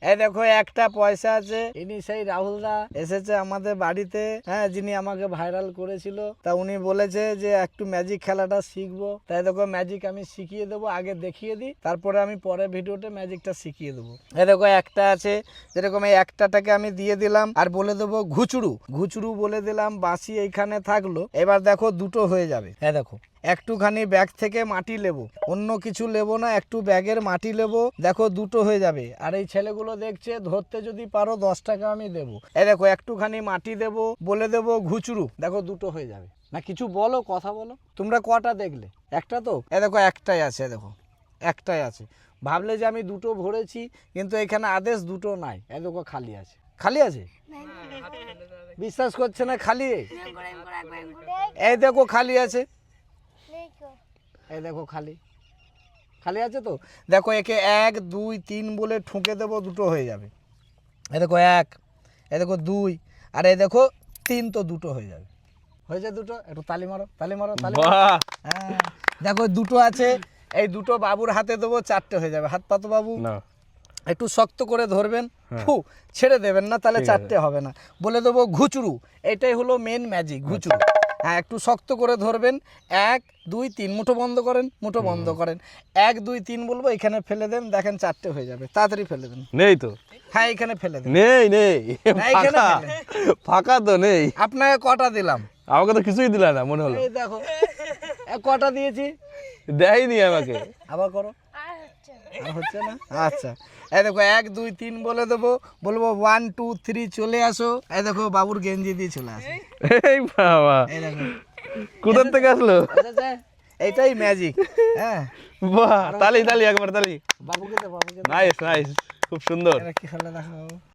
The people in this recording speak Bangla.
এই দেখো একটা পয়সা আছে, ইনি সেই রাহুলদা এসেছে আমাদের বাড়িতে, হ্যাঁ, যিনি আমাকে ভাইরাল করেছিল। তা উনি বলেছে যে একটু ম্যাজিক খেলাটা শিখবো, তাই দেখো ম্যাজিক আমি শিখিয়ে দেবো, আগে দেখিয়ে দিই, তারপরে আমি পরে ভিডিওতে ম্যাজিকটা শিখিয়ে দেবো। এই দেখো একটা আছে, যেরকম এই একটাটাকে আমি দিয়ে দিলাম আর বলে দেবো ঘুচড়ু, ঘুচড়ু বলে দিলাম, বাঁশি এইখানে থাকলো। এবার দেখো দুটো হয়ে যাবে। হ্যাঁ দেখো একটুখানি ব্যাগ থেকে মাটি নেবো, অন্য কিছু নেবো না, একটু ব্যাগের মাটি নেবো, দেখো দুটো হয়ে যাবে। আর এই ছেলেগুলো দেখছে, ধরতে যদি পারো 10 টাকা আমি দেবো। এই দেখো একটুখানি মাটি দেবো, বলে দেবো ঘুচড়ু, দেখো দুটো হয়ে যাবে। না কিছু বলো, কথা বলো, তোমরা কটা দেখলে? একটা তো, এ দেখো একটাই আছে, দেখো একটাই আছে। ভাবলে যে আমি দুটো ভরেছি, কিন্তু এখানে আদেশ দুটো নাই, এ দেখো খালি আছে, খালি আছে, বিশ্বাস করছে না, খালি। এই দেখো খালি আছে, এই দেখো খালি, খালি আছে তো। দেখো একে 1 2 3 বলে ঠুকে দেবো, দুটো হয়ে যাবে। এই দেখো 1, এই দেখো 2, আর এই দেখো 3, তো দুটো হয়ে যাবে। হয়েছে দুটো, একটু তালি মারো, তালি মারো, তালি মারো। হ্যাঁ দেখো দুটো আছে, এই দুটো বাবুর হাতে দেবো, 4টে হয়ে যাবে। হাত পাতো বাবু, একটু শক্ত করে ধরবেন, ফু ছেড়ে দেবেন না, তাহলে 4টে হবে না। বলে দেবো ঘুচড়ু, এটাই হলো মেন ম্যাজিক, ঘুচড়ু। হ্যাঁ একটু শক্ত করে ধরবেন, 1 2 3, মুঠো বন্ধ করেন, মুঠো বন্ধ করেন, 1 2 3 বলবো, এখানে ফেলে দেন, দেখেন 4টে হয়ে যাবে, তাড়াতাড়ি ফেলে দেন। নেই তো, হ্যাঁ এখানে ফেলে দেন, নেই নেই, না, এখানে ফাঁকা, ফেলে। ফাঁকা তো নেই। আপনাকে কটা দিলাম? আমাকে তো কিছুই দিলা না মনে হলো। এই দেখো কটা দিয়েছি, দেয়নি আমাকে। আবার করো, আর হচ্ছে না। আচ্ছা এই দেখো 1 2 3 বলে দেবো, বলবো 1 2 3 চলে আসো। এই দেখো বাবুর গেঞ্জি দিয়ে চলে আসো। এই বাবা, এই দেখো কোথার থেকে আসলো? এইটাই ম্যাজিক। হ্যাঁ বাহ, তালি তালি একবার তালি। বাবুকে দে, বাবুকে দে। নাইস নাইস, খুব সুন্দর। এরা কি খেলা দেখাবো।